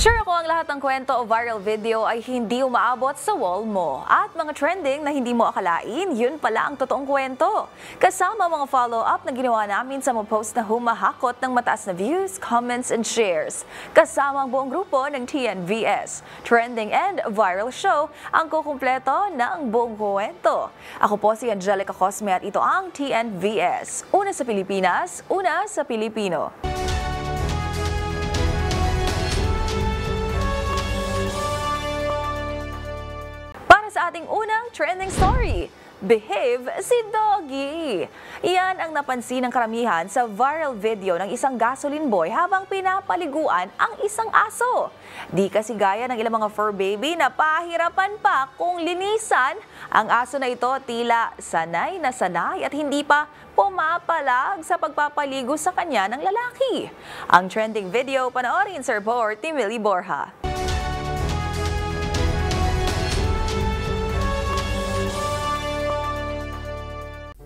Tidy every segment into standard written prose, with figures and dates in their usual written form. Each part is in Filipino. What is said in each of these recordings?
Sure ako ang lahat ng kwento o viral video ay hindi umaabot sa wall mo. At mga trending na hindi mo akalain, yun pala ang totoong kwento. Kasama mga follow-up na ginawa namin sa mga post na humahakot ng mataas na views, comments, and shares. Kasama ang buong grupo ng TNVS. Trending and Viral Show ang kukumpleto ng buong kwento. Ako po si Angelica Cosme at ito ang TNVS. Una sa Pilipinas, una sa Pilipino. Sa ating unang trending story, Behave si Doggy. Iyan ang napansin ng karamihan sa viral video ng isang gasoline boy habang pinapaliguan ang isang aso. Di kasi gaya ng ilang mga fur baby na pahirapan pa kung linisan, ang aso na ito tila sanay na sanay at hindi pa pumapalag sa pagpapaligo sa kanya ng lalaki. Ang trending video, panoorin sa report ni Millie Borja.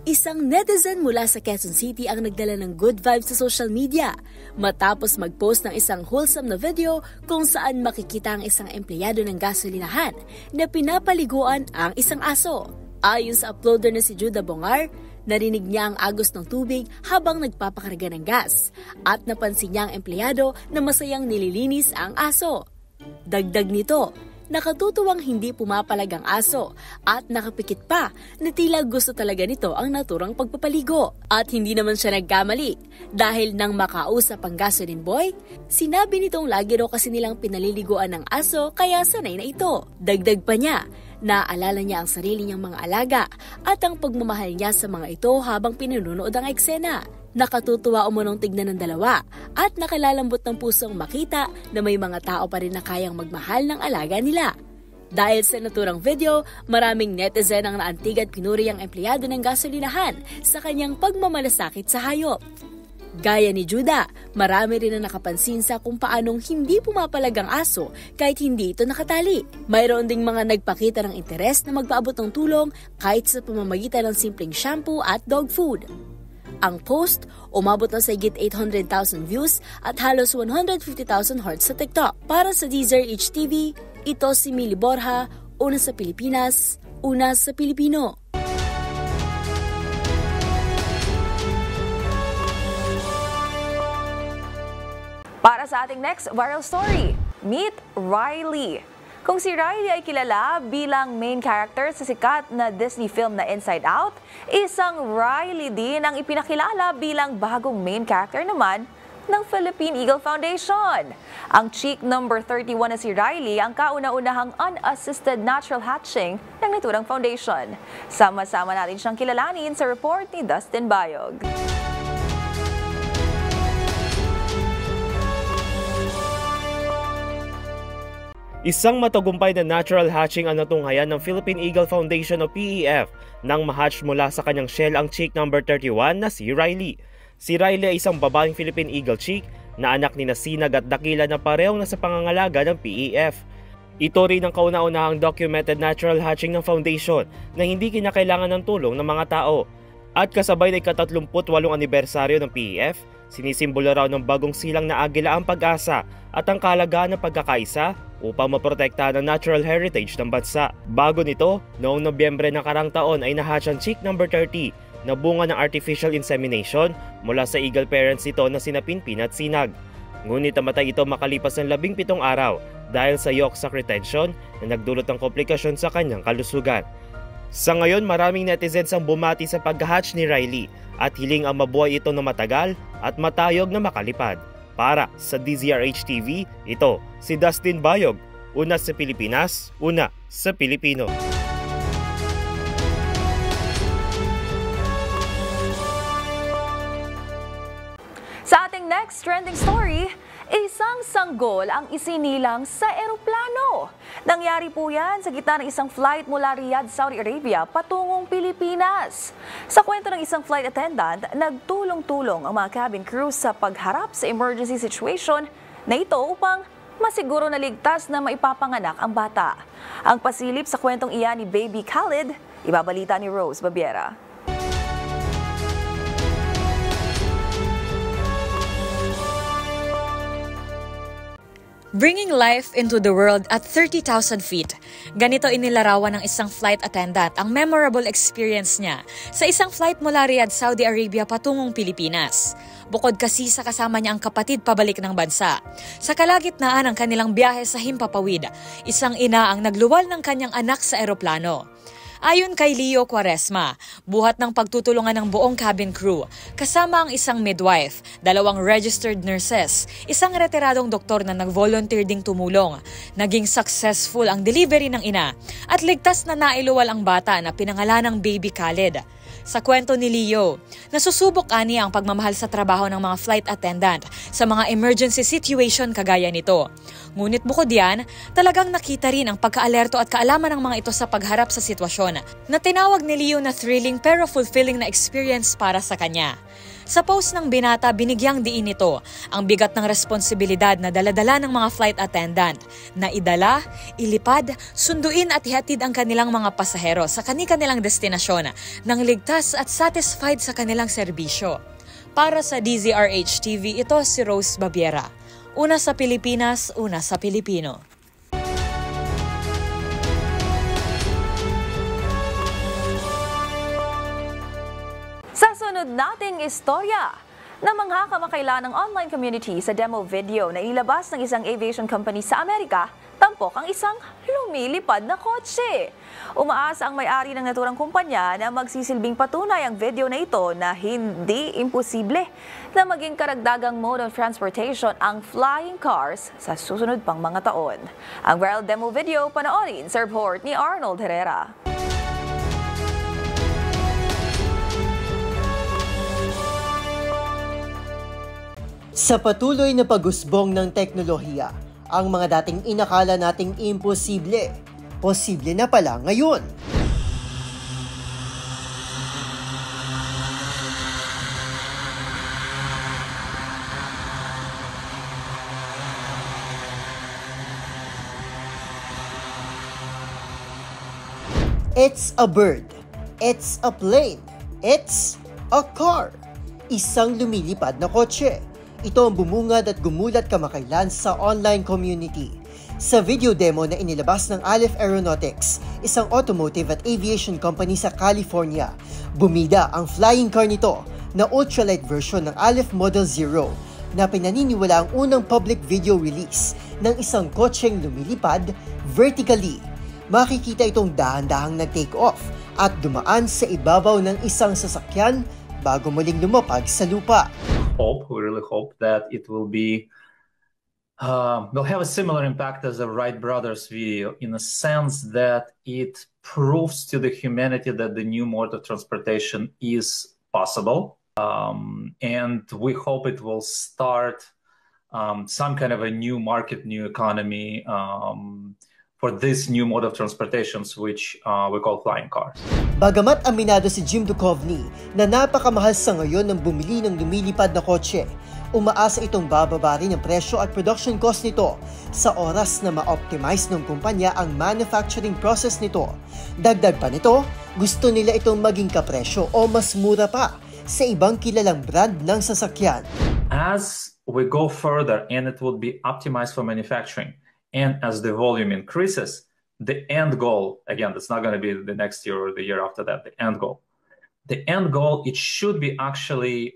Isang netizen mula sa Quezon City ang nagdala ng good vibes sa social media matapos mag-post ng isang wholesome na video kung saan makikita ang isang empleyado ng gasolinahan na pinapaliguan ang isang aso. Ayon sa uploader na si Judah Bongar, narinig niya ang agos ng tubig habang nagpapakarga ng gas at napansin niya ang empleyado na masayang nililinis ang aso. Dagdag nito, nakatutuwang hindi pumapalag ang aso at nakapikit pa na tila gusto talaga nito ang naturang pagpapaligo. At hindi naman siya nagkamali dahil nang makausap ang gasoline boy, sinabi nitong lagi raw kasi nilang pinaliliguan ng aso kaya sanay na ito. Dagdag pa niya, naaalala niya ang sarili niyang mga alaga at ang pagmamahal niya sa mga ito habang pinununood ang eksena. Nakatutuwa umunong tignan ng dalawa at nakalalambot ng pusong makita na may mga tao pa rin na kayang magmahal ng alaga nila. Dahil sa naturang video, maraming netizen ang naantig at pinuri ang empleyado ng gasolinahan sa kanyang pagmamalasakit sa hayop. Gaya ni Judah, marami rin na nakapansin sa kung paanong hindi pumapalag ang aso kahit hindi ito nakatali. Mayroon ding mga nagpakita ng interes na magpaabot ng tulong kahit sa pamamagitan ng simpleng shampoo at dog food. Ang post, umabot na sa higit 800,000 views at halos 150,000 hearts sa TikTok. Para sa DZRH TV, ito si Millie Borja, una sa Pilipinas, una sa Pilipino. Para sa ating next viral story, meet Riley. Kung si Riley ay kilala bilang main character sa sikat na Disney film na Inside Out, isang Riley din ang ipinakilala bilang bagong main character naman ng Philippine Eagle Foundation. Ang chick number 31 na si Riley ang kauna-unahang unassisted natural hatching ng naturang foundation. Sama-sama natin siyang kilalanin sa report ni Dustin Bayog. Isang matagumpay na natural hatching ang natunghayan ng Philippine Eagle Foundation o PEF nang ma-hatch mula sa kanyang shell ang chick number 31 na si Riley. Si Riley ay isang babaeng Philippine Eagle chick na anak ni Sinag at Dakila na parehong nasa pangangalaga ng PEF. Ito rin ang kauna-unahang documented natural hatching ng foundation na hindi kinakailangan ng tulong ng mga tao. At kasabay na ika-38 anibersaryo ng PEF, sinisimbolo raw ng bagong silang na agila ang pag-asa at ang kahalagahan ng pagkakaisa upang maprotektahan ang natural heritage ng bansa. Bago nito, noong Nobyembre ng karang taon ay nahatch ang chick number 30 na bunga ng artificial insemination mula sa eagle parents nito na sina Pinpin at Sinag. Ngunit namatay ito makalipas ng 17 araw dahil sa yolk sac retention na nagdulot ng komplikasyon sa kanyang kalusugan. Sa ngayon, maraming netizens ang bumati sa pag-hatch ni Riley at hiling ang mabuhay ito na matagal at matayog na makalipad. Para sa DZRH TV, ito si Dustin Bayog, una sa Pilipinas, una sa Pilipino. Sa ating next trending story, isang sanggol ang isinilang sa eroplano. Nangyari po yan sa gitna ng isang flight mula Riyadh, Saudi Arabia patungong Pilipinas. Sa kwento ng isang flight attendant, nagtulong-tulong ang mga cabin crew sa pagharap sa emergency situation na ito upang masiguro na ligtas na maipapanganak ang bata. Ang pasilip sa kwentong iyan ni Baby Khalid, ibabalita ni Rose Babiera. Bringing life into the world at 30,000 feet. Ganito inilarawan ng isang flight attendant ang memorable experience niya sa isang flight mula Riyadh, Saudi Arabia patungong Pilipinas. Bukod kasi sa kasama niya ang kapatid pabalik ng bansa. Sa kalagitnaan ng kanilang biyahe sa Himpapawid, isang ina ang nagluwal ng kanyang anak sa eroplano. Ayon kay Leo Quaresma, buhat ng pagtutulungan ng buong cabin crew, kasama ang isang midwife, 2 registered nurses, isang retiradong doktor na nag-volunteer ding tumulong. Naging successful ang delivery ng ina at ligtas na nailuwal ang bata na pinangalan ng Baby Khaled. Sa kwento ni Leo, nasusubok ani ang pagmamahal sa trabaho ng mga flight attendant sa mga emergency situation kagaya nito. Ngunit bukod yan, talagang nakita rin ang pagka-alerto at kaalaman ng mga ito sa pagharap sa sitwasyon na tinawag ni Leo na thrilling pero fulfilling na experience para sa kanya. Sa post ng binata, binigyang diin nito ang bigat ng responsibilidad na daladala ng mga flight attendant na idala, ilipad, sunduin at ihatid ang kanilang mga pasahero sa kanilang destinasyon nang ligtas at satisfied sa kanilang serbisyo. Para sa DZRH TV, ito si Rose Babiera. Una sa Pilipinas, una sa Pilipino. Sa sunod nating istorya, namangha kamakailan ng online community sa demo video na ilabas ng isang aviation company sa Amerika, tampok ang isang lumilipad na kotse. Umaasa ang may-ari ng naturang kumpanya na magsisilbing patunay ang video na ito na hindi imposible na maging karagdagang mode of transportation ang flying cars sa susunod pang mga taon. Ang viral demo video panoorin sa report ni Arnold Herrera. Sa patuloy na pag-usbong ng teknolohiya, ang mga dating inakala nating imposible, posible na pala ngayon. It's a bird. It's a plane. It's a car. Isang lumilipad na kotse. Ito ang bumungad at gumulat kamakailan sa online community. Sa video demo na inilabas ng Aleph Aeronautics, isang automotive at aviation company sa California, bumida ang flying car nito na ultralight version ng Aleph Model 0 na pinaniniwala ang unang public video release ng isang kotseng lumilipad vertically. Makikita itong dahan-dahang nag-take off at dumaan sa ibabaw ng isang sasakyan bago muling lumapag sa lupa. We really hope that it will have a similar impact as the Wright brothers video in a sense that it proves to the humanity that the new mode of transportation is possible. And we hope it will start some kind of a new market, new economy for this new mode of transportations which we call flying cars. Bagamat aminado si Jim Duchovny na napakamahal sa ngayon ng bumili ng lumilipad na kotse, umaasa itong bababa rin ang presyo at production cost nito sa oras na ma-optimize ng kumpanya ang manufacturing process nito. Dagdag pa nito, gusto nila itong maging kapresyo o mas mura pa sa ibang kilalang brand ng sasakyan. As we go further and it will be optimized for manufacturing, and as the volume increases, the end goal, again, that's not going to be the next year or the year after that, the end goal, it should be actually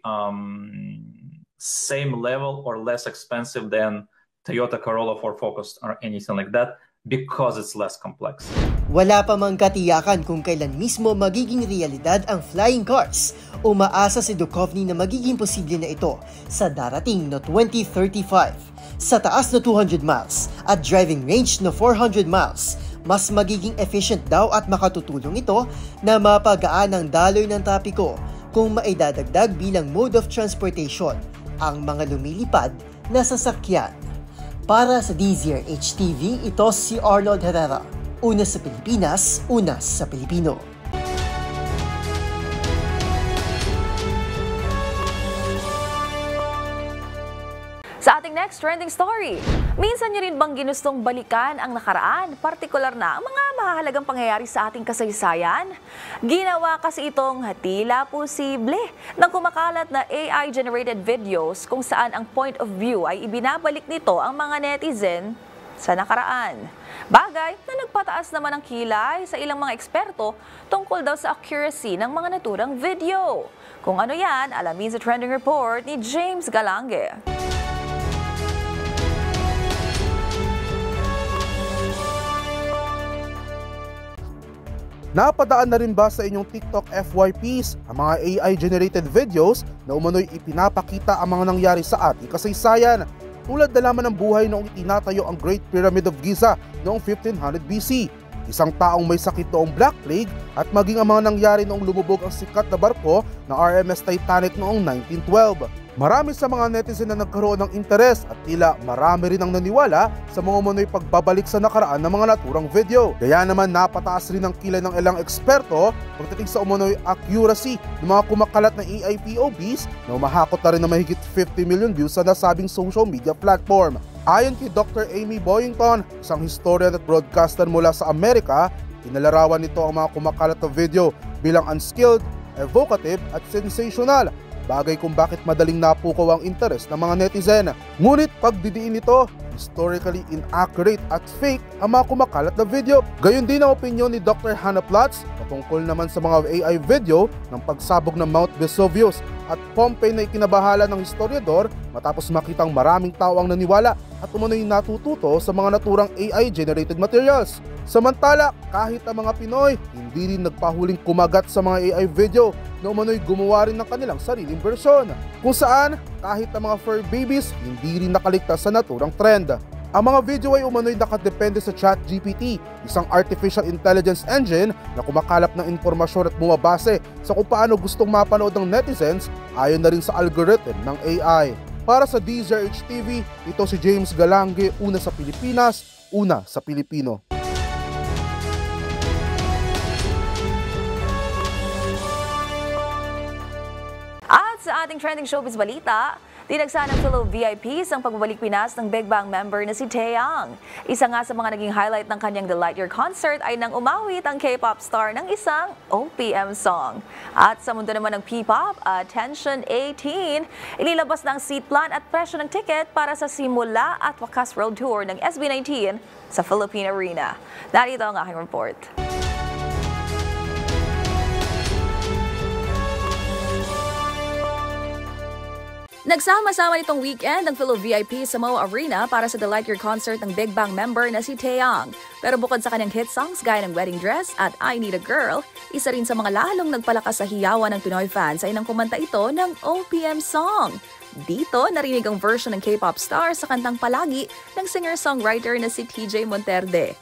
same level or less expensive than Toyota Corolla, Ford Focus, or anything like that, because it's less complex. Wala pa mang katiyakan kung kailan mismo magiging realidad ang flying cars. Umaasa si Duchovny na magiging posible na ito sa darating na 2035. Sa taas na 200 miles at driving range na 400 miles, mas magiging efficient daw at makatutulong ito na mapagaan ang daloy ng trapiko kung maidadagdag bilang mode of transportation ang mga lumilipad na sasakyan. Para sa DZRH TV, ito si Arnold Herrera. Una sa Pilipinas, una sa Pilipino. Sa ating next trending story, minsan nyo rin bang ginustong balikan ang nakaraan, partikular na ang mga mahalagang pangyayari sa ating kasaysayan? Ginawa kasi itong tila posible ng kumakalat na AI-generated videos kung saan ang point of view ay ibinabalik nito ang mga netizen sa nakaraan. Bagay na nagpataas naman ng kilay sa ilang mga eksperto tungkol daw sa accuracy ng mga naturang video. Kung ano yan, alamin sa trending report ni James Galange. Napadaan na rin ba sa inyong TikTok FYPs ang mga AI-generated videos na umano'y ipinapakita ang mga nangyari sa ating kasaysayan? Tulad na lamang ng buhay noong itinatayo ang Great Pyramid of Giza noong 1500 BC. Isang taong may sakit noong Black Plague at maging ang mga nangyari noong lumubog ang sikat na barko ng RMS Titanic noong 1912. Marami sa mga netizen na nagkaroon ng interes at tila marami rin ang naniwala sa mga umano'y pagbabalik sa nakaraan ng mga naturang video. Kaya naman napataas rin ang kilay ng ilang eksperto pagdating sa umano'y accuracy ng mga kumakalat na AI POVs na umahakot na rin na mahigit 50 million views sa nasabing social media platform. Ayon kay Dr. Amy Boyington, isang historian at broadcaster mula sa Amerika, inalarawan nito ang mga kumakalat na video bilang unskilled, evocative at sensational. Bagay kung bakit madaling napukaw ang interes ng mga netizen. Ngunit pagdidiin nito, historically inaccurate at fake ang mga kumakalat na video. Gayon din ang opinyon ni Dr. Hannah Platz patungkol naman sa mga AI video ng pagsabog ng Mount Vesuvius at Pompeii na ikinabahala ng historiador matapos makitang maraming tao ang naniwala at umano'y natututo sa mga naturang AI-generated materials. Samantala, kahit ang mga Pinoy, hindi rin nagpahuling kumagat sa mga AI video na umano'y gumawa rin ng kanilang sariling bersyon, kung saan kahit ang mga fur babies hindi rin nakaligtas sa naturang trend. Ang mga video ay umano'y nakadepende sa ChatGPT, isang artificial intelligence engine na kumakalap ng impormasyon at bumabase sa kung paano gustong mapanood ng netizens ayon na rin sa algorithm ng AI. Para sa DZRH TV, ito si James Galange, una sa Pilipinas, una sa Pilipino. Sa ating trending showbiz balita, dinagsa ng fellow VIPs ang pagbabalik Pinas ng Big Bang member na si Taeyang. Isa nga sa mga naging highlight ng kanyang The Lightyear concert ay nang umawit ang K-pop star ng isang OPM song. At sa mundo naman ng P-pop, Attention 18, inilabas na ang seat plan at presyo ng ticket para sa Simula at Wakas World Tour ng SB19 sa Philippine Arena. Narito ang aking report. Nagsama-sama nitong weekend ang fellow VIP sa Mo Arena para sa The Lightyear concert ng Big Bang member na si Taeyang. Pero bukod sa kanyang hit songs gaya ng Wedding Dress at I Need a Girl, isa rin sa mga lalong nagpalakas sa hiyawan ng Pinoy fans ay nang kumanta ito ng OPM song. Dito, narinig ang version ng K-pop star sa kantang Palagi ng singer-songwriter na si TJ Monterde.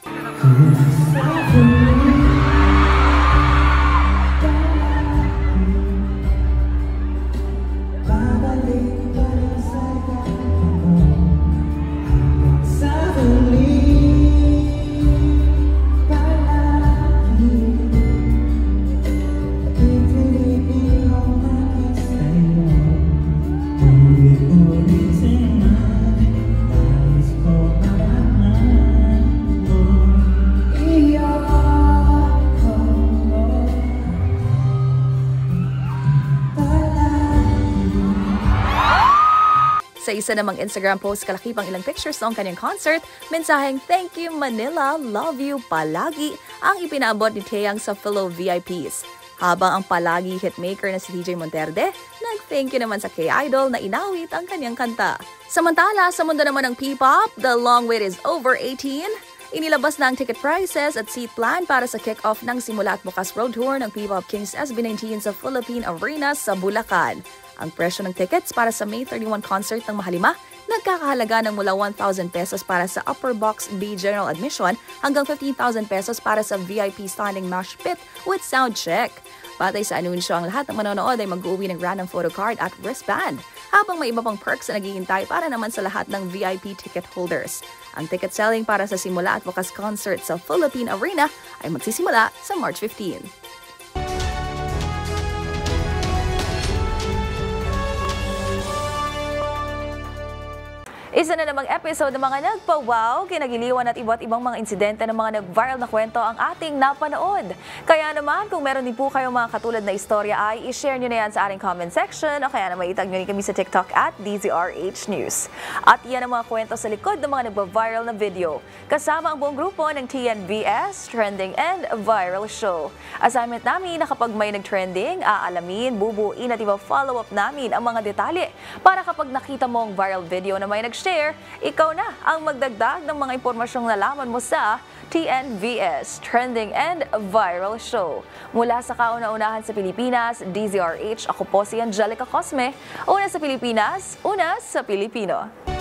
Sa isa namang Instagram post kalakipang ilang pictures noong kanyang concert, mensaheng "Thank you Manila, love you palagi" ang ipinaabot ni Taeyang sa fellow VIPs. Habang ang palagi hitmaker na si TJ Monterde, nag-thank you naman sa K-idol na inawit ang kanyang kanta. Samantala, sa mundo naman ng P-pop, the long wait is over 18. Inilabas na ang ticket prices at seat plan para sa kick-off ng Simula at Wakas World Tour ng P-pop Kings SB19 sa Philippine Arena sa Bulacan. Ang presyo ng tickets para sa May 31 concert ng Mahalima, nagkakahalaga ng mula 1,000 pesos para sa Upper Box B General Admission hanggang 15,000 pesos para sa VIP Standing Mosh Pit with sound check. Batay sa anunsyo, ang lahat ng manonood ay mag-uwi ng random photo card at wristband, habang may iba pang perks na naghihintay para naman sa lahat ng VIP ticket holders. Ang ticket selling para sa Simula at Wakas concert sa Philippine Arena ay magsisimula sa March 15. Isa na namang episode ng mga nagpa-wow, kinagiliwan at iba't ibang mga insidente ng mga nag-viral na kwento ang ating napanood. Kaya naman, kung meron din po kayong mga katulad na istorya ay i-share nyo na yan sa ating comment section o kaya naman itag nyo rin kami sa TikTok at DZRH News. At yan ang mga kwento sa likod ng mga nagpa-viral na video. Kasama ang buong grupo ng TNVS, Trending and Viral Show. Assignment namin na kapag may nag-trending, aalamin, bubuin at iba-follow up namin ang mga detalye para kapag nakita mo ang viral video na may nag-share, ikaw na ang magdagdag ng mga impormasyong nalaman mo sa TNVS, Trending and Viral Show. Mula sa kauna-unahan sa Pilipinas, DZRH, ako po si Angelica Cosme. Una sa Pilipinas, una sa Pilipino.